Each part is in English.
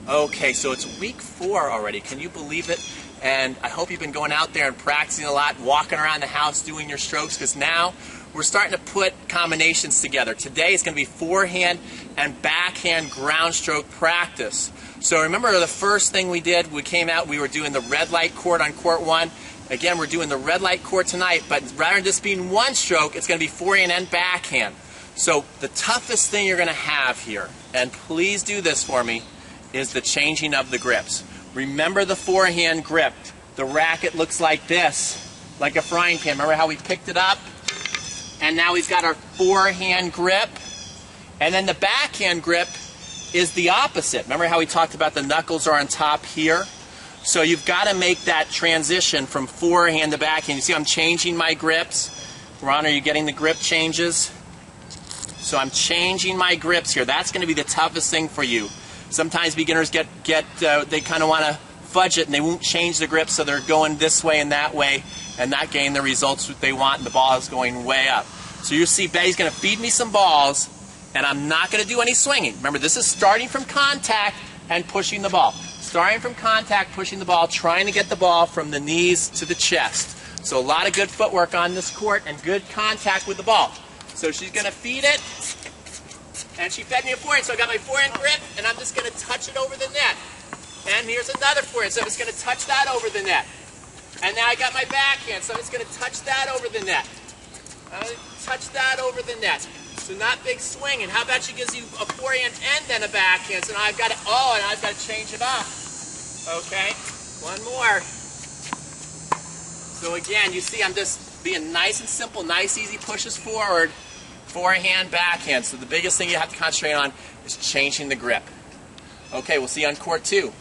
Okay, so it's week 4 already. Can you believe it? And I hope you've been going out there and practicing a lot, walking around the house doing your strokes, because now we're starting to put combinations together. Today is going to be forehand and backhand ground stroke practice. So remember the first thing we did, we came out, we were doing the red light court on court 1. Again, we're doing the red light court tonight, but rather than just being one stroke, it's going to be forehand and backhand. So the toughest thing you're going to have here, and please do this for me, is the changing of the grips. Remember the forehand grip. The racket looks like this, like a frying pan. Remember how we picked it up? And now we've got our forehand grip. And then the backhand grip is the opposite. Remember how we talked about the knuckles are on top here? So you've got to make that transition from forehand to backhand. You see I'm changing my grips? Ron, are you getting the grip changes? So I'm changing my grips here. That's going to be the toughest thing for you. Sometimes beginners they kind of want to fudge it and they won't change the grip, so they're going this way and that way and not getting the results that they want, and the ball is going way up. So you see Betty's going to feed me some balls, and I'm not going to do any swinging. Remember, this is starting from contact and pushing the ball. Starting from contact, pushing the ball, trying to get the ball from the knees to the chest. So a lot of good footwork on this court and good contact with the ball. So she's going to feed it. And she fed me a forehand, so I got my forehand grip, and I'm just going to touch it over the net. And here's another forehand, so I'm just going to touch that over the net. And now I got my backhand, so I'm just going to touch that over the net. Touch that over the net. So not big swinging. How about she gives you a forehand and then a backhand? So now I've got to, and I've got to change it up. Okay, one more. So again, you see I'm just being nice and simple, nice, easy pushes forward. Forehand, backhand. So the biggest thing you have to concentrate on is changing the grip. Okay, we'll see you on court 2.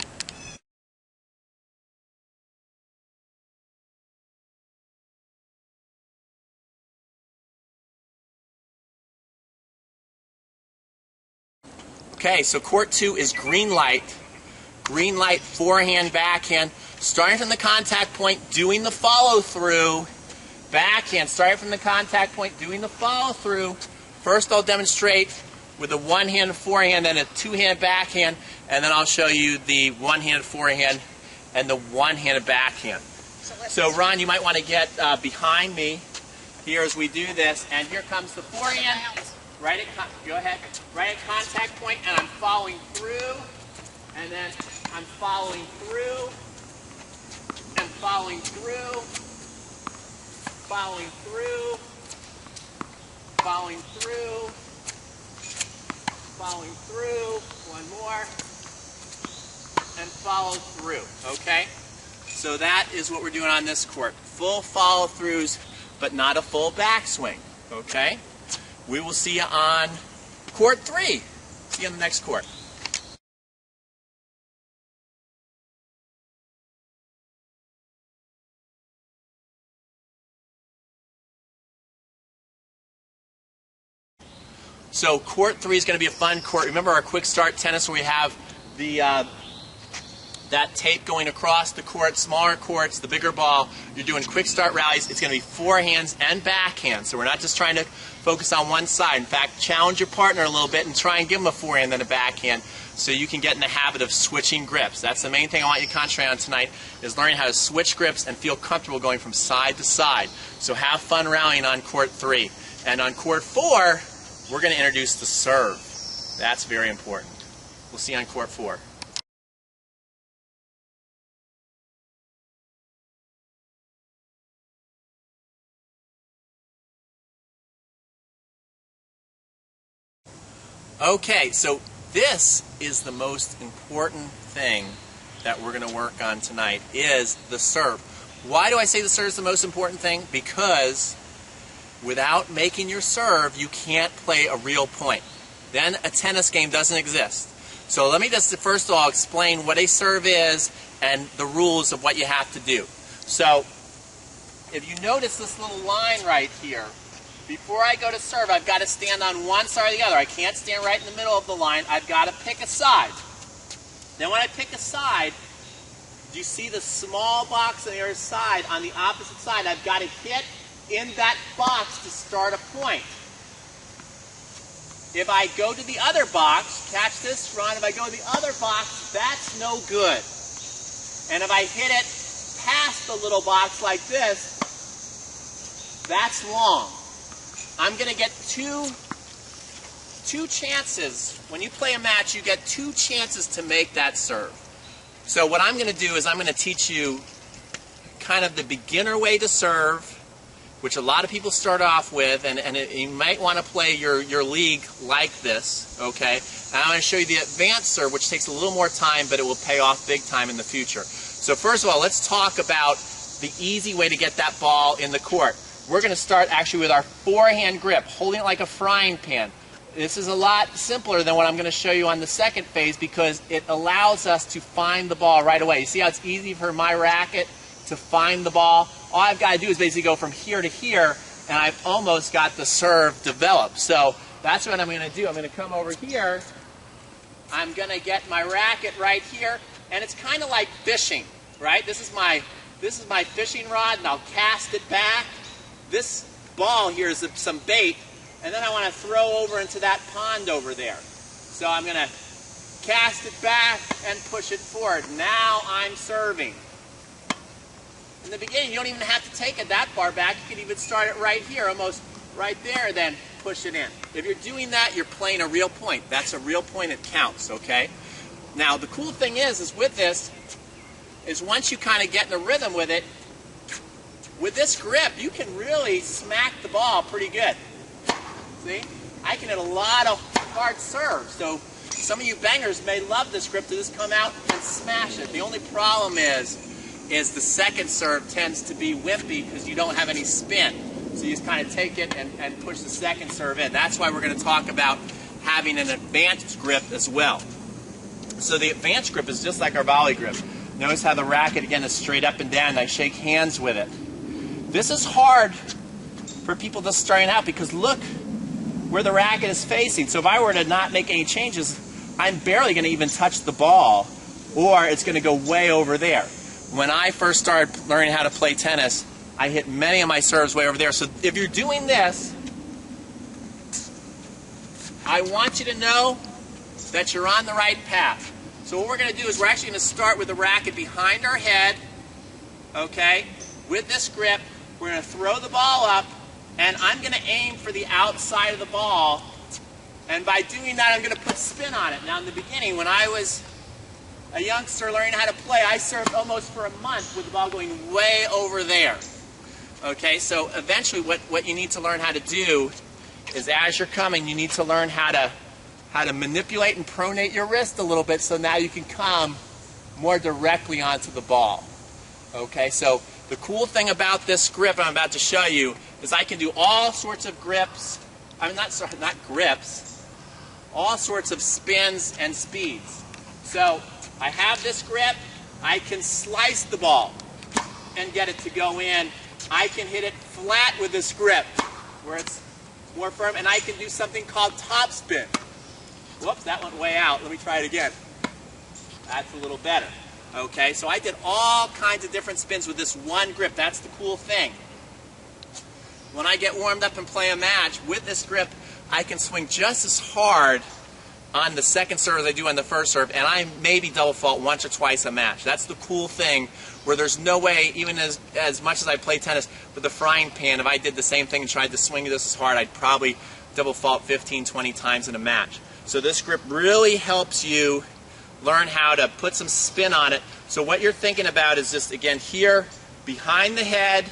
Okay, so court 2 is green light. Green light, forehand, backhand. Starting from the contact point, doing the follow through. Backhand, starting from the contact point, doing the follow through. First I'll demonstrate with a one-handed forehand and a two-handed backhand, and then I'll show you the one-handed forehand and the one-handed backhand. So Ron, you might want to get behind me here as we do this, and here comes the forehand. Go ahead. Right at contact point, and I'm following through, and then I'm following through, and following through, following through, following through, following through, one more, and follow through, okay? So that is what we're doing on this court. Full follow-throughs, but not a full backswing, okay? We will see you on court 3. See you on the next court. So court 3 is going to be a fun court. Remember our quick start tennis where we have the that tape going across the court, smaller courts, the bigger ball. You're doing quick start rallies. It's going to be forehands and backhands. So we're not just trying to focus on one side. In fact, challenge your partner a little bit and try and give them a forehand and a backhand so you can get in the habit of switching grips. That's the main thing I want you to concentrate on tonight, is learning how to switch grips and feel comfortable going from side to side. So have fun rallying on court 3. And on court 4, we're going to introduce the serve. That's very important. We'll see you on court 4. Okay, so this is the most important thing that we're going to work on tonight, is the serve. Why do I say the serve is the most important thing? Because without making your serve, you can't play a real point. Then a tennis game doesn't exist. So let me just first of all explain what a serve is and the rules of what you have to do. So if you notice this little line right here, before I go to serve, I've got to stand on one side or the other. I can't stand right in the middle of the line. I've got to pick a side. Then when I pick a side, do you see the small box on the other side? On the opposite side, I've got to hit in that box to start a point. If I go to the other box, catch this, Ron, if I go to the other box, that's no good. And if I hit it past the little box like this, that's long. I'm going to get two chances. When you play a match, you get 2 chances to make that serve. So what I'm going to do is I'm going to teach you kind of the beginner way to serve, which a lot of people start off with, and you might want to play your league like this, okay? And I'm going to show you the advanced serve, which takes a little more time, but it will pay off big time in the future. So first of all, let's talk about the easy way to get that ball in the court. We're going to start actually with our forehand grip, holding it like a frying pan. This is a lot simpler than what I'm going to show you on the second phase because it allows us to find the ball right away. You see how it's easy for my racket to find the ball? All I've got to do is basically go from here to here, and I've almost got the serve developed. So that's what I'm going to do. I'm going to come over here. I'm going to get my racket right here, and it's kind of like fishing, right? This is my fishing rod, and I'll cast it back. This ball here is some bait, and then I want to throw over into that pond over there. So I'm going to cast it back and push it forward. Now I'm serving. In the beginning, you don't even have to take it that far back. You can even start it right here, almost right there, then push it in. If you're doing that, you're playing a real point. That's a real point. It counts, okay? Now, the cool thing is with this, is once you kind of get in a rhythm with it, with this grip, you can really smack the ball pretty good. See? I can hit a lot of hard serves. So some of you bangers may love this grip to just come out and smash it. The only problem is the second serve tends to be wimpy because you don't have any spin. So you just kind of take it and push the second serve in. That's why we're going to talk about having an advanced grip as well. So the advanced grip is just like our volley grip. Notice how the racket, again, is straight up and down, and I shake hands with it. This is hard for people just starting out because look where the racket is facing. So if I were to not make any changes, I'm barely going to even touch the ball, or it's going to go way over there. When I first started learning how to play tennis, I hit many of my serves way over there. So if you're doing this, I want you to know that you're on the right path. So what we're going to do is we're actually going to start with the racket behind our head, okay? With this grip, we're going to throw the ball up, and I'm going to aim for the outside of the ball. And by doing that, I'm going to put spin on it. Now, in the beginning, when I was a youngster learning how to play, I served almost for a month with the ball going way over there. Okay, so eventually what you need to learn how to do is as you're coming, you need to learn how to manipulate and pronate your wrist a little bit so now you can come more directly onto the ball. Okay, so the cool thing about this grip I'm about to show you is I can do all sorts of grips, not grips, all sorts of spins and speeds. So I have this grip, I can slice the ball and get it to go in. I can hit it flat with this grip where it's more firm, and I can do something called top spin. Whoops, that went way out. Let me try it again. That's a little better. Okay, so I did all kinds of different spins with this one grip. That's the cool thing. When I get warmed up and play a match with this grip, I can swing just as hard on the second serve as I do on the first serve, and I maybe double fault once or twice a match. That's the cool thing, where there's no way, even as much as I play tennis with the frying pan, if I did the same thing and tried to swing this as hard, I'd probably double fault 15, 20 times in a match. So this grip really helps you learn how to put some spin on it. So what you're thinking about is just, again, here, behind the head,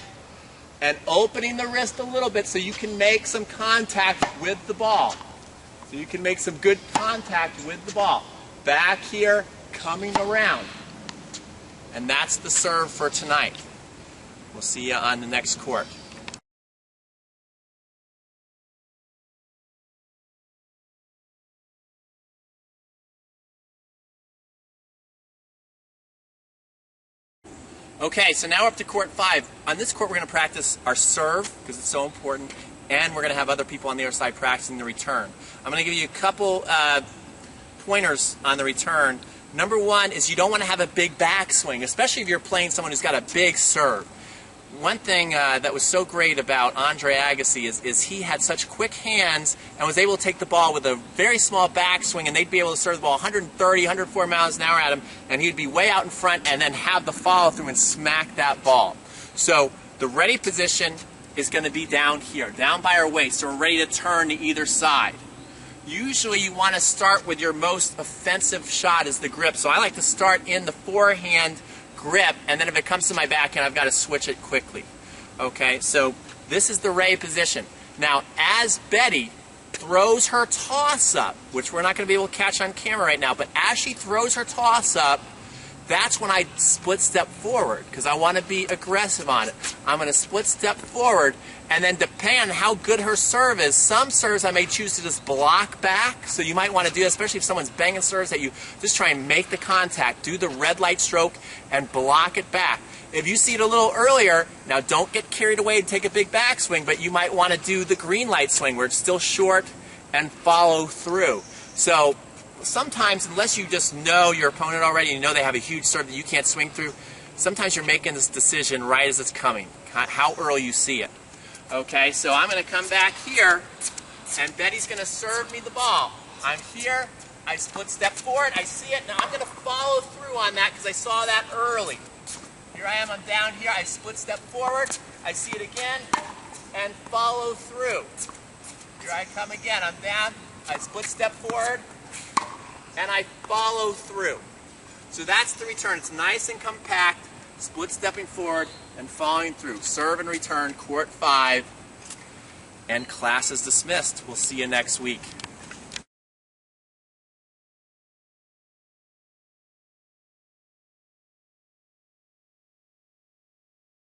and opening the wrist a little bit so you can make some contact with the ball. So you can make some good contact with the ball. Back here, coming around. And that's the serve for tonight. We'll see you on the next court. Okay, so now we're up to court 5. On this court, we're going to practice our serve, because it's so important, and we're going to have other people on the other side practicing the return. I'm going to give you a couple pointers on the return. Number one is you don't want to have a big backswing, especially if you're playing someone who's got a big serve. one thing that was so great about Andre Agassi is he had such quick hands and was able to take the ball with a very small backswing, and they'd be able to serve the ball 130, 104 miles an hour at him, and he'd be way out in front and then have the follow through and smack that ball. So the ready position is going to be down here, down by our waist, so we're ready to turn to either side. Usually you want to start with your most offensive shot as the grip, so I like to start in the forehand grip, and then if it comes to my backhand, I've got to switch it quickly. Okay, so this is the ready position. Now, as Betty throws her toss up, which we're not going to be able to catch on camera right now, but as she throws her toss up, that's when I split step forward, because I want to be aggressive on it. I'm going to split step forward, and then depending on how good her serve is, some serves I may choose to just block back, so you might want to do that, especially if someone's banging serves at you. Just try and make the contact, do the red light stroke, and block it back. If you see it a little earlier, now don't get carried away and take a big backswing, but you might want to do the green light swing where it's still short and follow through. So sometimes, unless you just know your opponent already, and you know they have a huge serve that you can't swing through, sometimes you're making this decision right as it's coming, how early you see it. Okay, so I'm going to come back here, and Betty's going to serve me the ball. I'm here, I split step forward, I see it, now I'm going to follow through on that because I saw that early. Here I am, I'm down here, I split step forward, I see it again, and follow through. Here I come again, I'm down, I split step forward, and I follow through. So that's the return. It's nice and compact, split stepping forward and following through. Serve and return, court 5, and class is dismissed. We'll see you next week.